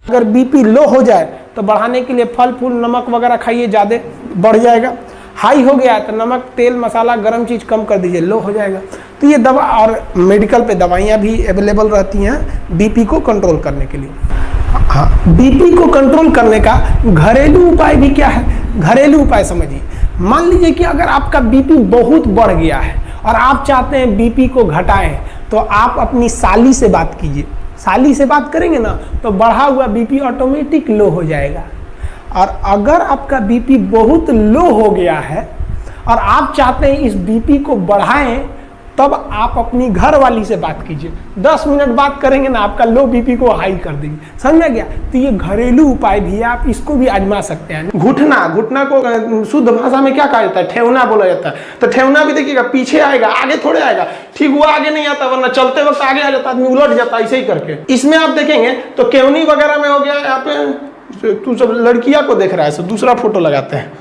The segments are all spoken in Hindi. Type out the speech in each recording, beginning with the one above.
अगर बीपी लो हो जाए तो बढ़ाने के लिए फल फूल नमक वगैरह खाइए, ज़्यादा बढ़ जाएगा। हाई हो गया है तो नमक तेल मसाला गर्म चीज़ कम कर दीजिए, लो हो जाएगा। तो ये दवा और मेडिकल पे दवाइयाँ भी अवेलेबल रहती हैं बीपी को कंट्रोल करने के लिए। हाँ, बीपी को कंट्रोल करने का घरेलू उपाय भी क्या है, घरेलू उपाय समझिए। मान लीजिए कि अगर आपका बीपी बहुत बढ़ गया है और आप चाहते हैं बीपी को घटाएं, तो आप अपनी साली से बात कीजिए। साली से बात करेंगे ना तो बढ़ा हुआ बीपी ऑटोमेटिक लो हो जाएगा। और अगर आपका बीपी बहुत लो हो गया है और आप चाहते हैं इस बीपी को बढ़ाएं, तब आप अपनी घर वाली से बात कीजिए। 10 मिनट बात करेंगे ना, आपका लो बीपी को हाई कर देंगे। समझ में गया? तो ये घरेलू उपाय भी है, आप इसको भी आजमा सकते हैं। घुटना को शुद्ध भाषा में क्या कहा जाता है? ठेवना बोला जाता है। तो ठेवना भी देखिएगा, पीछे आएगा, आगे थोड़े आएगा। ठीक हुआ आगे नहीं आता, वरना चलते वक्त आगे आ जाता, आदमी उलट जाता, ऐसे ही करके। इसमें आप देखेंगे तो केवनी वगैरह में हो गया। यहाँ पे तू सब लड़कियां को देख रहा है, सब दूसरा फोटो लगाते हैं।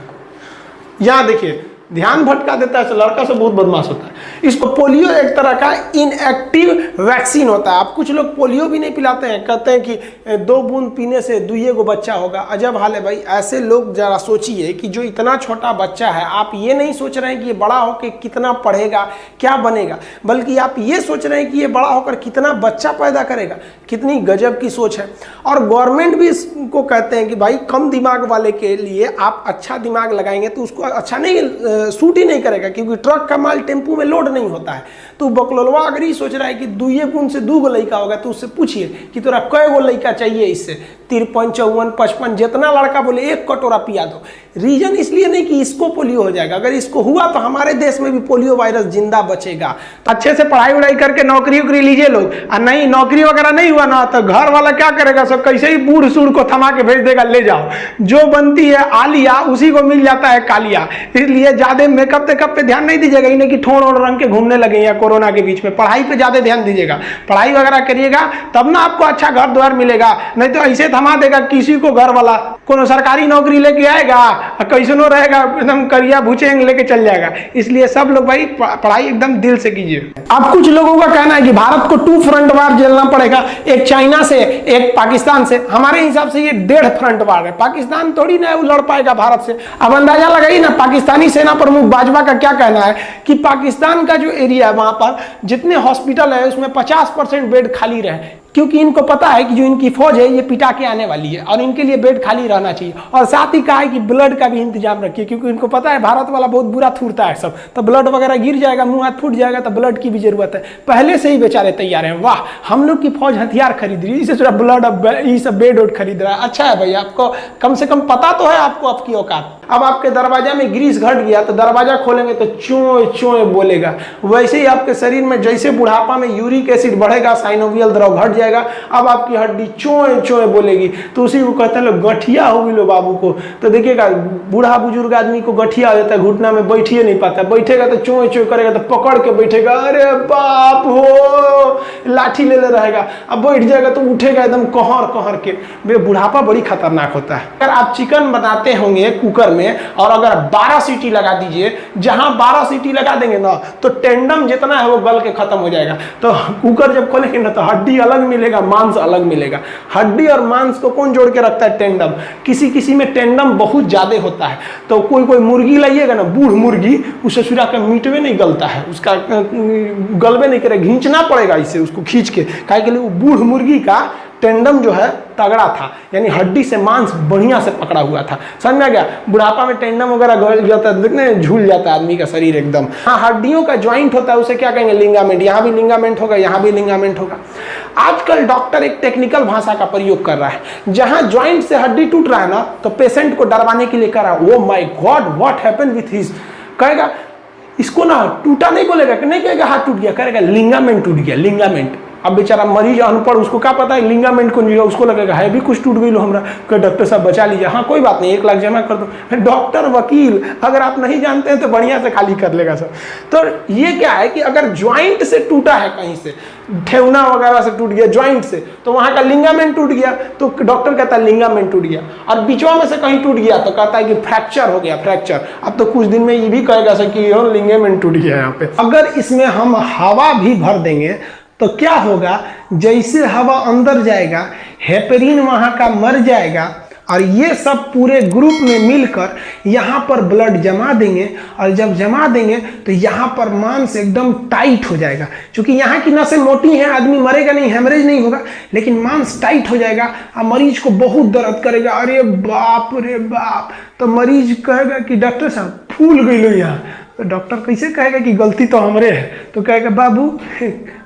यहाँ देखिए, ध्यान भटका देता है, लड़का से बहुत बदमाश होता है। इसको पोलियो एक तरह का इनएक्टिव वैक्सीन होता है। आप कुछ लोग पोलियो भी नहीं पिलाते हैं, कहते हैं कि 2 बूंद पीने से 2 को बच्चा होगा। अजब हाल है भाई। ऐसे लोग जरा सोचिए कि जो इतना छोटा बच्चा है, आप ये नहीं सोच रहे हैं कि ये बड़ा होकर कितना पढ़ेगा, क्या बनेगा, बल्कि आप ये सोच रहे हैं कि ये बड़ा होकर कितना बच्चा पैदा करेगा। कितनी गजब की सोच है। और गवर्नमेंट भी इसको कहते हैं कि भाई कम दिमाग वाले के लिए आप अच्छा दिमाग लगाएंगे तो उसको अच्छा नहीं सूट ही नहीं करेगा, क्योंकि ट्रक का माल टेम्पू में लोड नहीं होता है। तो बकलोलवा अगर ये सोच रहा है कि 2 गुण से 2 लड़का होगा, तो उससे पूछिए कि तोरा कै गो लड़का चाहिए। इससे 53, 54, 55 जितना लड़का बोले 1 कटोरा पिया दो। रीजन इसलिए नहीं कि इसको पोलियो हो जाएगा, अगर इसको हुआ तो हमारे देश में भी पोलियो वायरस जिंदा बचेगा। तो अच्छे से पढ़ाई उड़ाई करके नौकरी उकरी लीजिए लोग। और नहीं नौकरी वगैरह नहीं हुआ ना, तो घर वाला क्या करेगा, सब कैसे ही बूढ़ सूढ़ को थमा के भेज देगा, ले जाओ। जो बनती है आलिया उसी को मिल जाता है कालिया। इसलिए ज्यादा मेकअप टेकअप पे ध्यान नहीं दीजिएगा, इन्हें कि ठोड़ और रंग के घूमने लगे या कोरोना के बीच में। पढ़ाई पे ज्यादा ध्यान दीजिएगा, पढ़ाई वगैरह करिएगा, तब ना आपको अच्छा घर द्वार मिलेगा। नहीं तो ऐसे थमा देगा किसी को, घर वाला कोनो सरकारी नौकरी लेके आएगा, कैसनो रहेगा, एकदम करिया भूचेंग लेके चल जाएगा। इसलिए सब लोग भाई पढ़ाई एकदम दिल से कीजिए। अब कुछ लोगों का कहना है कि भारत को 2 फ्रंट वार झेलना पड़ेगा, एक चाइना से, एक पाकिस्तान से। हमारे हिसाब से ये 1.5 फ्रंट वार है। पाकिस्तान थोड़ी ना लड़ पाएगा भारत से। अब अंदाजा लगाइए ना, पाकिस्तानी सेना प्रमुख बाजवा का क्या कहना है कि पाकिस्तान का जो एरिया है वहां पर जितने हॉस्पिटल है उसमें 50% बेड खाली रहे, क्योंकि इनको पता है कि जो इनकी फौज है ये पिटा के आने वाली है और इनके लिए बेड खाली रहना चाहिए। और साथ ही कहा है कि ब्लड का भी इंतजाम रखिए, क्योंकि इनको पता है भारत वाला बहुत बुरा थूरता है सब, तो ब्लड वगैरह गिर जाएगा, मुंह हाथ फूट जाएगा, तो ब्लड की भी जरूरत है। पहले से ही बेचारे तैयार हैं। वाह, हम लोग की फौज हथियार खरीद रही है, इसे थोड़ा ब्लड ये सब बेड वोड खरीद रहा है। अच्छा है भाई, आपको कम से कम पता तो है आपको आपकी औकात। अब आपके दरवाजा में ग्रीस घट गया तो दरवाजा खोलेंगे तो चोए चोए बोलेगा। वैसे ही आपके शरीर में जैसे बुढ़ापा में यूरिक एसिड बढ़ेगा, साइनोवियल द्रव घट जाएगा, अब आपकी हड्डी चोए चोए बोलेगी। तो उसी को कहते हैं लोग गठिया हो गई लो बाबू को। तो देखिएगा बूढ़ा बुजुर्ग आदमी को गठिया हो जाता है, घुटना में बैठिए नहीं पाता, बैठेगा तो चोए चोए करेगा, तो पकड़ के बैठेगा, अरे बाप हो, लाठी ले ले रहेगा। अब बैठ जाएगा तो उठेगा एकदम कहर कहर के। बुढ़ापा बड़ी खतरनाक होता है। अगर आप चिकन बनाते होंगे कुकर में और अगर 12 सीटी लगा दीजिए, जहां 12 सीटी लगा देंगे ना तो टेंडम जितना है वो गल के खत्म हो जाएगा। तो कुकर जब खोलेंगे ना तो हड्डी अलग मिलेगा, मांस अलग मिलेगा। हड्डी और मांस को कौन जोड़ के रखता है? टेंडम। किसी किसी में टेंडम बहुत ज्यादा होता है। तो कोई कोई मुर्गी लाइएगा ना, बूढ़ मुर्गी, उसे सुरा का मीट में नहीं गलता है, उसका गलबे नहीं करेगा, घींचना पड़ेगा इसे, उसको खींच के। काहे के लिए? वो बूढ़ मुर्गी का टेंडम जो है तगड़ा था, यानी हड्डी से मांस बढ़िया से पकड़ा हुआ था। समझ में आ गया? बुढ़ापा में टेंडम वगैरह गल जाता है, देखने झूल जाता है आदमी का शरीर एकदम। हाँ, हड्डियों का ज्वाइंट होता है, उसे क्या कहेंगे? लिंगामेंट। यहाँ भी लिंगामेंट होगा, यहाँ भी लिंगामेंट होगा। आजकल डॉक्टर एक टेक्निकल भाषा का प्रयोग कर रहा है, जहां ज्वाइंट से हड्डी टूट रहा है ना तो पेशेंट को डरवाने के लिए कह रहा है, oh my God what happened with his. कहेगा इसको ना टूटा नहीं बोलेगा, नहीं कहेगा हाथ टूट गया, कहेगा लिंगामेंट टूट गया, लिंगामेंट। अब बेचारा मरीज अनपढ़, उसको क्या पता है लिंगामेंट कौन जीगा, उसको लगेगा है भी कुछ टूट गई लो हमरा, डॉक्टर साहब बचा लीजिए। हाँ कोई बात नहीं, 1 लाख जमा कर दो। डॉक्टर वकील अगर आप नहीं जानते हैं तो बढ़िया से खाली कर लेगा सब। तो ये क्या है कि अगर ज्वाइंट से टूटा है, कहीं से ठेवना वगैरह से टूट गया ज्वाइंट से, तो वहां का लिंगामेंट टूट गया, तो डॉक्टर कहता है लिंगामेंट टूट गया। और बीचवा में से कहीं टूट गया तो कहता है कि फ्रैक्चर हो गया, फ्रैक्चर। अब तो कुछ दिन में ये भी कहेगा कि लिंगामेंट टूट गया यहाँ पे। अगर इसमें हम हवा भी भर देंगे तो क्या होगा? जैसे हवा अंदर जाएगा हेपेरिन वहाँ का मर जाएगा और ये सब पूरे ग्रुप में मिलकर यहाँ पर ब्लड जमा देंगे और जब जमा देंगे तो यहाँ पर मांस एकदम टाइट हो जाएगा। क्योंकि यहाँ की नसें मोटी हैं, आदमी मरेगा नहीं, हेमरेज नहीं होगा, लेकिन मांस टाइट हो जाएगा और मरीज को बहुत दर्द करेगा। अरे बाप रे बाप। तो मरीज कहेगा कि डॉक्टर साहब फूल गई लो यहाँ। तो डॉक्टर कैसे कहेगा कि गलती तो हमरे है? तो कहेगा बाबू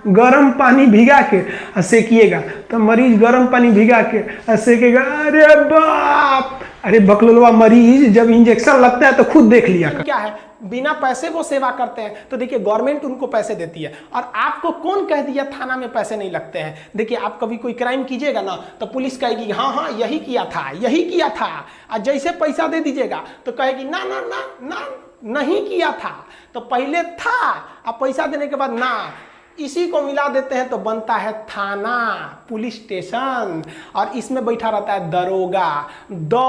गर्म पानी भिगा के सेकिएगा। तो मरीज गर्म पानी भिगा के सेकेगा। अरे बाप, अरे बकलोलवा मरीज जब इंजेक्शन लगता है तो खुद देख लिया कर। क्या है, बिना पैसे वो सेवा करते हैं। तो देखिए गवर्नमेंट उनको पैसे देती है और आपको कौन कह दिया थाना में पैसे नहीं लगते हैं? देखिए आप कभी कोई क्राइम कीजिएगा ना तो पुलिस कहेगी हाँ हाँ यही किया था, यही किया था। और जैसे पैसा दे दीजिएगा तो कहेगी ना ना ना ना नहीं किया था। तो पहले था, अब पैसा देने के बाद ना, इसी को मिला देते हैं तो बनता है थाना, पुलिस स्टेशन। और इसमें बैठा रहता है दरोगा। द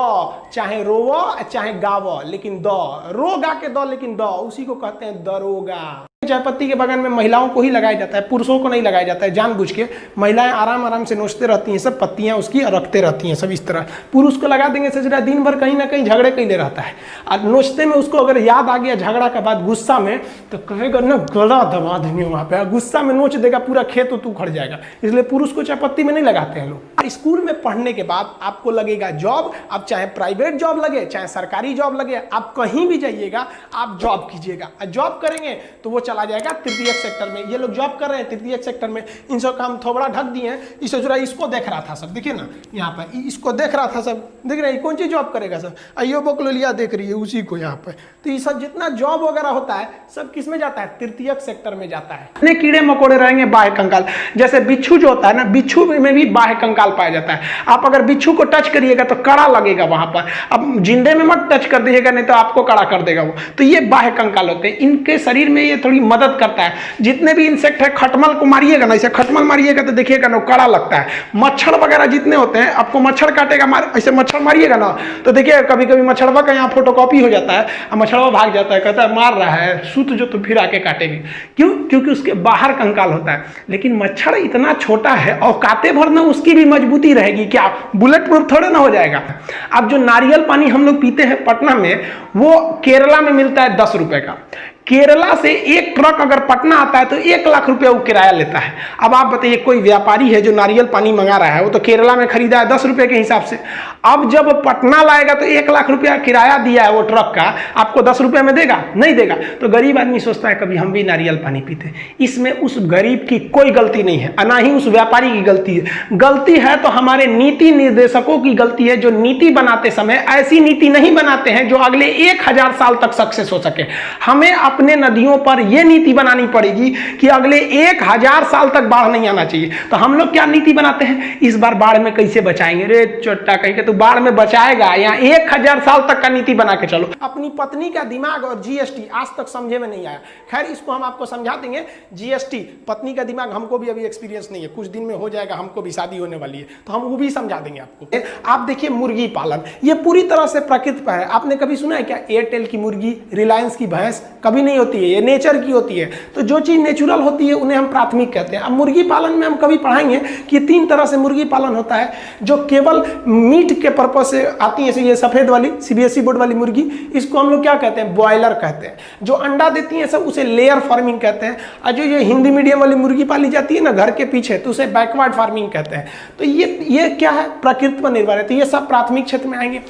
चाहे रोवो चाहे गावो, लेकिन द रो गा के द, लेकिन द उसी को कहते हैं दरोगा। चाय पत्ती के बगान में महिलाओं को ही लगाया जाता है, पुरुषों को नहीं लगाया जाता है जानबूझ के। महिलाएं आराम आराम से नोचते रहती हैं, सब पत्तियां उसकी रखते रहती हैं सब इस तरह। पुरुष को लगा देंगे सजरा, दिन भर कहीं ना कहीं झगड़े कैले रहता है और नोचते में उसको अगर याद आ गया झगड़ा के बाद गुस्सा में तो कहेगा ना गला दबा देंगे वहां पे, गुस्सा में नोच देगा, पूरा खेत तो उखड़ जाएगा। इसलिए पुरुष को चाय पत्ती में नहीं लगाते हैं लोग। स्कूल में पढ़ने के बाद आपको लगेगा जॉब, अब चाहे प्राइवेट जॉब लगे चाहे सरकारी जॉब लगे, आप कहीं भी जाइएगा आप जॉब कीजिएगा। जॉब करेंगे तो वो चला जाएगा तृतीयक सेक्टर में। ये लोग जॉब कर रहे हैं तृतीयक सेक्टर में, इन सब का हम थोबड़ा ढक दिए हैं। इसे जरा इसको देख रहा था सब, देखिए ना यहाँ पर इसको देख रहा था सब, देख रहे हैं कौन सी जॉब करेगा सब? अयो बकलोलिया देख रही है उसी को यहाँ पर। तो ये सब जितना जॉब वगैरह होता है सब किस में जाता है? तृतीयक सेक्टर में जाता है। इतने कीड़े मकोड़े रहेंगे बाह्य कंकाल, जैसे बिच्छू जो होता है ना, बिच्छू में भी बाह्य कंकाल पाया जाता है। आप अगर बिच्छू को टच करिएगा तो कड़ा लगेगा वहां पर, अब जिंदे में मत टच कर दीजिएगा नहीं तो आपको कड़ा कर देगा वो। तो ये बाह्य कंकाल होते हैं, इनके शरीर में ये थोड़ी मदद करता है। जितने भी इंसेक्ट है, खटमल को मारिएगा ना, ऐसे खटमल मारिएगा तो देखिएगा ना कड़ा लगता है। मच्छर वगैरह जितने होते हैं, आपको मच्छर काटेगा, ऐसे मच्छर मारिएगा ना तो देखिएगा कभी कभी मच्छरवा का यहाँ फोटोकॉपी हो जाता है और मच्छरवा भाग जाता है, कहता है मार रहा है, सूत जो तो फिर आके काटेगी। क्यों? क्योंकि उसके बाहर कंकाल होता है। लेकिन मच्छर इतना छोटा है, औकाते भर ना उसकी भी मजबूती रहेगी, क्या बुलेट प्रूफ थोड़े ना हो जाएगा। अब जो नारियल पानी हम लोग पीते हैं पटना में, वो केरला में मिलता है 10 रुपए का। केरला से एक ट्रक अगर पटना आता है तो 1 लाख रुपया वो किराया लेता है। अब आप बताइए कोई व्यापारी है जो नारियल पानी मंगा रहा है, वो तो केरला में खरीदा है 10 रुपये के हिसाब से। अब जब पटना लाएगा तो 1 लाख रुपया किराया दिया है वो ट्रक का, आपको 10 रुपये में देगा? नहीं देगा। तो गरीब आदमी सोचता है कभी हम भी नारियल पानी पीते। इसमें उस गरीब की कोई गलती नहीं है, ना ही उस व्यापारी की गलती है। गलती है तो हमारे नीति निर्देशकों की गलती है, जो नीति बनाते समय ऐसी नीति नहीं बनाते हैं जो अगले 1000 साल तक सक्सेस हो सके। हमें अपने नदियों पर यह नीति बनानी पड़ेगी कि अगले 1000 साल तक बाढ़ नहीं आना चाहिए। तो हम लोग क्या नीति बनाते हैं, इस बार बाढ़ में कैसे बचाएंगे? रे चोट्टा कहीं के तो बाढ़ में बचाएगा, यहाँ 1000 साल तक का नीति बना के चलो। अपनी पत्नी का दिमाग और जीएसटी आज तक समझे में नहीं आया। खैर इसको हम आपको समझा देंगे। जीएसटी पत्नी का दिमाग हमको भी अभी एक्सपीरियंस नहीं है, कुछ दिन में हो जाएगा, हमको भी शादी होने वाली है तो हम वो भी समझा देंगे आपको। आप देखिए मुर्गी पालन, ये पूरी तरह से प्रकृति पर है। आपने कभी सुना है क्या एयरटेल की मुर्गी, रिलायंस की भैंस? कभी नहीं होती है, ये नेचर की होती है। तो जो चीज नेचुरल होती है उन्हें हम प्राथमिक कहते हैं। अब मुर्गी पालन में हम कभी पढ़ाएंगे कि 3 तरह से मुर्गी पालन होता है, जो केवल मीट के पर्पज से आती है। ये सफेद वाली सीबीएसई बोर्ड वाली मुर्गी, इसको हम लोग क्या कहते हैं? ब्रॉयलर कहते हैं। जो अंडा देती है सब उसे लेयर फार्मिंग कहते हैं। और जो ये हिंदी मीडियम वाली मुर्गी पाली जाती है ना घर के पीछे, तो उसे बैकवर्ड फार्मिंग कहते हैं। तो ये क्या है? प्रकृति पर निर्भर है। तो ये सब प्राथमिक क्षेत्र में आएंगे।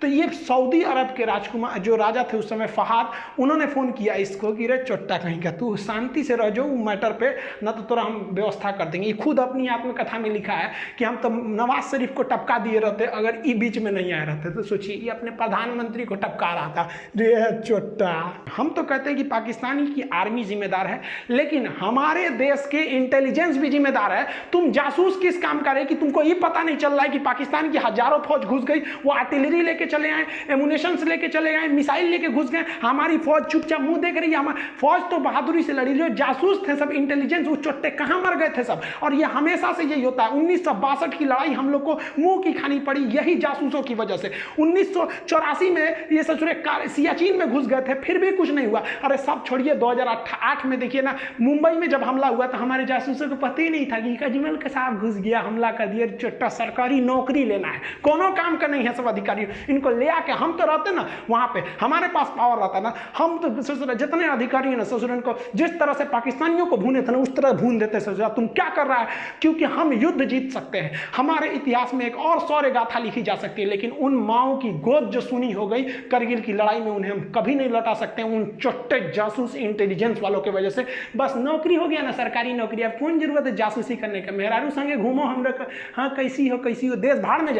तो ये सऊदी अरब के राजकुमार जो राजा थे उस समय फहाद, उन्होंने फोन किया इसको कि रे चोट्टा कहीं का तू शांति से रह जाओ मैटर पे, ना तो तोरा हम व्यवस्था कर देंगे। ये खुद अपनी आत्मकथा में लिखा है कि हम तो नवाज शरीफ को टपका दिए रहते अगर ये बीच में नहीं आए रहते। तो सोचिए ये अपने प्रधानमंत्री को टपका रहा था। रे चोट्टा, हम तो कहते हैं कि पाकिस्तानी की आर्मी जिम्मेदार है, लेकिन हमारे देश के इंटेलिजेंस भी जिम्मेदार है। तुम जासूस किस काम का रहे कि तुमको ये पता नहीं चल रहा है कि पाकिस्तान की हजारों फौज घुस गई, वो आर्टिलरी लेके चले आए, एमुनेशन लेके चले गए, मिसाइल लेके घुस गए, हमारी फौज चुपचाप मुंह देख रही है। हमारी फौज तो बहादुरी से लड़ी, जो जासूस थे सब, इंटेलिजेंस, वो चोट्टे कहां मर गए थे सब। और ये हमेशा से यही होता है। 1962 की लड़ाई हम लोग को मुंह की खानी पड़ी यही जासूसों की वजह से। 1984 में ये ससुरे सियाचिन में घुस गए थे, फिर भी कुछ नहीं हुआ। अरे सब छोड़िए, 2008 में देखिए ना, मुंबई में जब हमला हुआ तो हमारे जासूसों को पता ही नहीं था कि अजमल के साथ घुस गया, हमला कर दिया, चोट्टा सरकारी नौकरी लेना है, कोनो काम का नहीं है सब अधिकारी। इनको ले आके हम तो रहते ना वहां पे, हमारे पास पावर रहता ना, हम तो जितने अधिकारी हैं ना ससुरन को जिस तरह से पाकिस्तानियों को भूने थे ना उस तरह भून देते ससुरा। तुम क्या कर रहा है? क्योंकि हम युद्ध जीत सकते हैं। हमारे इतिहास में एक और शौर्य गाथा लिखी जा सकती है, लेकिन उन माओ की गोद जो सुनी हो गई करगिल की लड़ाई में, उन्हें हम कभी नहीं लौटा सकते उन चोट्टे जासूस इंटेलिजेंस वालों की वजह से। बस नौकरी हो गया ना, सरकारी नौकरी, अब कौन जरूरत है जासूसी करने का? मेहरारू संगे घूमो हम लोग, हाँ कैसी हो देश भाड़ में जाए।